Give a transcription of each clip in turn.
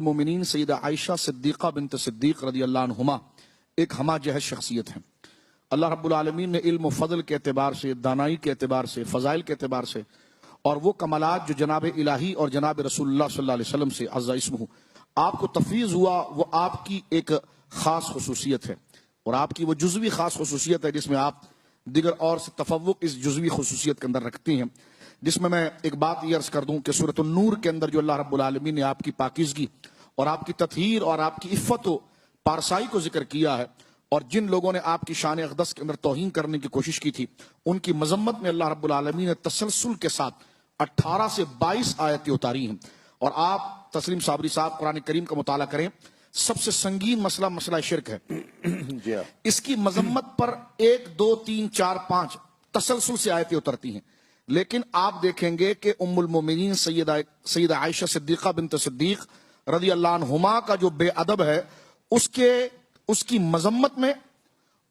मोमिनीन सैयदा आयशा सिद्दीक़ा बिन्त सिद्दीक़ रज़ी अल्लाह अन्हुमा एक हमा जहज शख्सियत हैं। अल्लाह रब्बुल आलमीन ने इल्म व फ़ज़ल के एतबार से, दानाई के एतबार से, फ़ज़ाइल के एतबार से और वो कमालात जो जनाब इलाही और जनाब रसूलुल्लाह सल्लल्लाहु अलैहि वसल्लम से अज़्ज़ा इस्मुहु आपको तफ़वीज़ हुआ, वो आपकी एक ख़ास खुसूसियत है और आपकी वो जुज़वी ख़ास खुसूसियत है जिसमें आप दिगर और से तफव्वुक इस जुज़वी खुसूसियत के अंदर रखती हैं। जिसमें मैं एक बात ये अर्ज़ कर दूं कि सूरत नूर के अंदर जो अल्लाह रब्बुल आलमीन ने आपकी पाकीज़गी और आपकी तत्हीर और आपकी इफ़्फ़त व पारसाई को जिक्र किया है और जिन लोगों ने आपकी शान अक़दस के अंदर तौहीन करने की कोशिश की थी, उनकी मज़म्मत में अल्लाह रब्बुल आलमीन ने तसलसल के साथ 18 से 22 आयतें उतारी हैं। और आप तस्लीम साबरी साहब कुरान करीम का मुताला करें, सबसे संगीन मसला मसला शिर्क है। इसकी मज़म्मत पर 1, 2, 3, 4, 5 तसलसल से आयतें उतरती हैं। लेकिन आप देखेंगे कि उम्मुल मोमिनीन सैयदा आयशा सिद्दीक़ा बिन्त सिद्दीक़ रज़ी अल्लाह अन्हुमा का जो बेअदब है, उसकी मज़म्मत में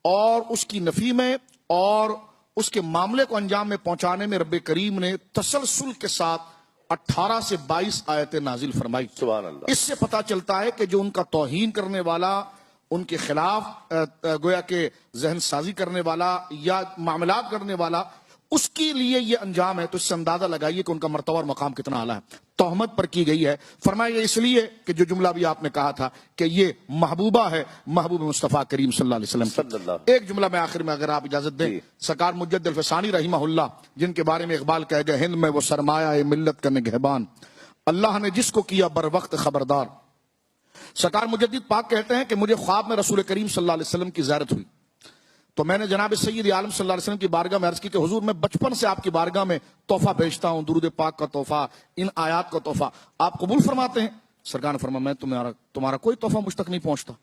और उसकी नफी में और उसके मामले को अंजाम में पहुंचाने में रब्बे करीम ने तसलसल के साथ 18 से 22 आयतें नाजिल फरमाई। सुभान अल्लाह। इससे पता चलता है कि जो उनका तौहीन करने वाला, उनके खिलाफ गोया के जहन साजी करने वाला या मामलात करने वाला, उसके लिए ये अंजाम है। तो इससे अंदाजा लगाइए कि उनका मर्तबा और मकाम कितना आला है। तोहमत पर की गई है। फरमाया इसलिए कि जो जुमला भी आपने कहा था कि ये महबूबा है, महबूब मुस्तफ़ा करीम सल्लल्लाहु अलैहि वसल्लम। एक जुमला में आखिर में अगर आप इजाजत दें, सरकार मुजद्दिद अल-फसानी रहमहुल्लाह, जिनके बारे में इकबाल कह गए, हिंद में वो सरमाया है मिल्लत का निगहबान, अल्लाह ने जिसको किया बर वक्त खबरदार। सरकार मुजद्दिद पाक कहते हैं कि मुझे ख्वाब में रसूल करीम सल्लल्लाहु अलैहि वसल्लम की ज़ियारत हुई तो मैंने जनाब सैयद आलम सल्लल्लाहु अलैहि वसल्लम की बारगाह में अर्ज की कि हुजूर, मैं बचपन से आपकी बारगाह में तोहफा भेजता हूं, दुरूद पाक का तोहफा, इन आयात का तोहफा, आप कबूल फरमाते हैं? सरकार ने फरमाया, मैं तुम्हारा कोई तोहफा मुझ तक नहीं पहुंचता।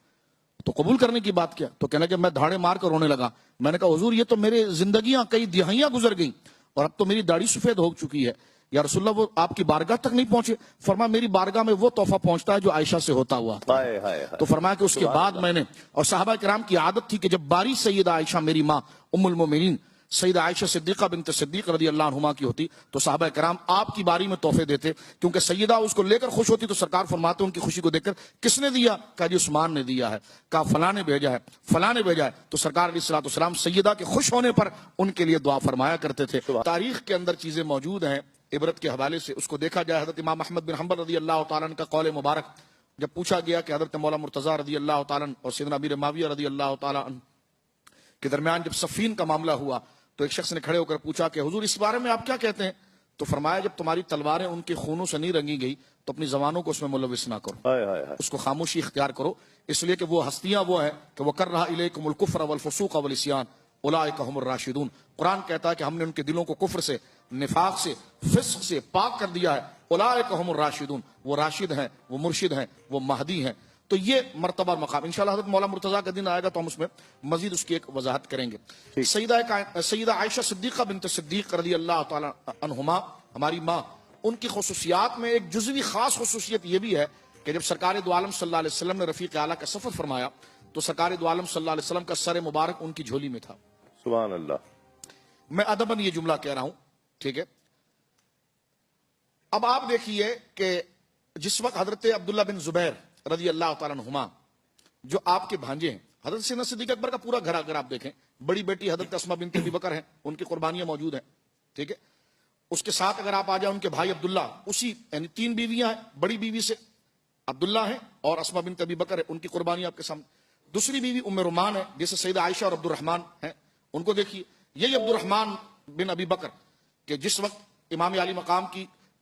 तो कबूल करने की बात क्या? तो कहना कि मैं धाड़े मार कर रोने लगा। मैंने कहा हुजूर, ये तो मेरे जिंदगियां कई दिहाइयां गुजर गई और अब तो मेरी दाढ़ी सफेद हो चुकी है, या रसूलुल्लाह वो आपकी बारगाह तक नहीं पहुंचे? फरमाया मेरी बारगाह में वो तोहफा पहुंचता है जो आयशा से होता हुआ। तो फरमाया कि उसके बाद मैंने, और साहबा किराम की आदत थी कि जब बारी सैयदा आयशा मेरी माँ उम्मुल मोमिनीन सैयदा आयशा सिद्दीक़ा बिन्त सिद्दीक़ रज़ी अल्लाह अन्हुमा की होती तो साहबा किराम आपकी बारी में तोहफे देते, क्योंकि सैयदा उसको लेकर खुश होती तो सरकार फरमाते उनकी खुशी को देखकर, किसने दिया? कहा जी उस्मान ने दिया है। कहा फलां ने भेजा है, फलां ने भेजा है। तो सरकार अलैहिस्सलाम सैयदा के खुश होने पर उनके लिए दुआ फरमाया करते थे। तारीख के अंदर चीजें मौजूद हैं इबरत के हवाले से, उसको देखा जाए। हजरत इमाम अहमद बिन हंबल रज़ी अल्लाह तआला का कौल मुबारक जब पूछा गया कि हजरत मौला मुर्तजा रज़ी अल्लाह तआला और सैयदना अमीर माविया रज़ी अल्लाह तआला के दरमियान जब सफ़ीन का मामला हुआ तो एक शख्स ने खड़े होकर पूछा कि हुजूर, इस बारे में आप क्या कहते हैं? तो फरमाया, जब तुम्हारी तलवारें उनके खूनों से नहीं रंगी गई तो अपनी जबानों को उसमें मुलविस ना करो, उसको खामोशी इख्तियार करो, इसलिए कि वो हस्तियां वो है कि वो कर रहा इलैकुमुल कुफ्र वल फुसूक वल इस्यान उलाइका हुमुर राशिदून। कुरान कहता है कि हमने उनके दिलों को कुफ्र से, निफाक से, फिस्क से पाक कर दिया है। उलाइका हुमुर राशिदून, वो राशिद हैं, वो मुर्शिद हैं, वो महदी हैं। तो ये मर्तबा मकाम इंशाअल्लाह हज़रत मौला मुर्तज़ा का दिन आएगा तो हम उसमें मजीद उसकी एक वजाहत करेंगे। सैयदा आयशा सिद्दीक़ा बिन्त सिद्दीक़ रज़ी अल्लाह तआला अन्हुमा, हमारी माँ, उनकी खुसूसियात में एक जुज़वी खास खुसूसियत ये भी है कि जब सरकार दो आलम सल्लल्लाहु अलैहि वसल्लम ने रफ़ीक़ आला का सफ़र फरमाया तो सरकार दो आलम सल्लल्लाहु अलैहि वसल्लम का सर मुबारक उनकी झोली में था। सुभान अल्लाह। मैं अदबन ये जुमला कह रहा हूं, ठीक है। अब आप देखिए कि जिस वक्त हजरत अब्दुल्ला बिन जुबैर रज़ी अल्लाह तआला अन्हुमा जो आपके भांजे हैं, हजरत सैयदना सिद्दीक़ अकबर का पूरा घर अगर आप देखें, बड़ी बेटी हजरत अस्मा बिन्त अबी बकर है, उनकी कुर्बानियां मौजूद हैं, ठीक है। उसके साथ अगर आप आ जाए उनके भाई अब्दुल्ला, उसी यानी 3 बीवियां हैं, बड़ी बीवी से अब्दुल्ला है और अस्मा बिन्त अबी बकर है, उनकी कुर्बानियां आपके सामने। दूसरी बीवी उम्मे रुमान है, जैसे सैयदा आयशा और अब्दुर्रहमान है, उनको देखिए। यही अब्दुर्रहमान बिन अबी बकर कि जिस वक्त इमाम अली मकाम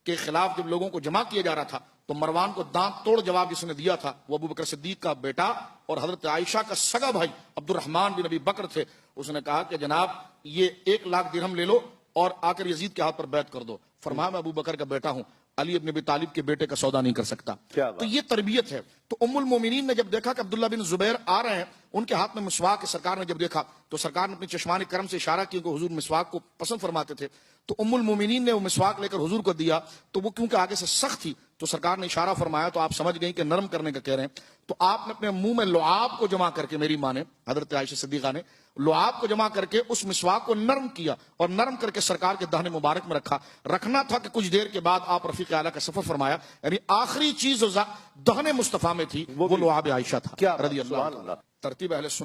के खिलाफ जब लोगों को जमा किया जा रहा था तो मरवान को दांत तोड़ जवाब जिसने दिया था वो अबू बकर सिद्दीक का बेटा और हजरत आयशा का सगा भाई अब्दुर्रहमान बिन अबी बकर थे। उसने कहा कि जनाब ये 1 लाख दिरहम ले लो और आकर यजीद के हाथ पर बैत कर दो। फरमाया मैं अबू बकर का बेटा हूं, अली इब्न अबी तालिब के बेटे का सौदा नहीं कर सकता। तो ये तरबियत है। तो उम्मुल मोमिनीन ने जब देखा कि अब्दुल्ला बिन जुबैर आ रहे हैं, उनके हाथ में मिसवाक है, सरकार ने जब देखा तो सरकार ने अपनी चश्माने करम से इशारा किया कि हुजूर मिसवाक को पसंद फरमाते थे। तो उम्मुल मोमिनीन ने वो मिसवाक लेकर हुजूर को दिया तो वो क्योंकि आगे से सख्त थी تو سرکار نے اشارہ فرمایا تو آپ سمجھ گئی کہ نرم کرنے کا کہہ رہے ہیں. تو آپ نے اپنے منہ میں لعاب کو جمع کر کے, میری ماں نے حضرت عائشہ صدیقہ نے لعاب کو جمع کر کے اس مسواک کو نرم کیا اور نرم کر کے سرکار کے دہن مبارک میں رکھنا تھا کہ کچھ دیر کے بعد آپ رفیق اعلیٰ کا سفر فرمایا. یعنی آخری چیز دہن مصطفیٰ میں تھی وہ لعاب عائشہ تھا رضی اللہ عنہ. ترتیب اہل سنت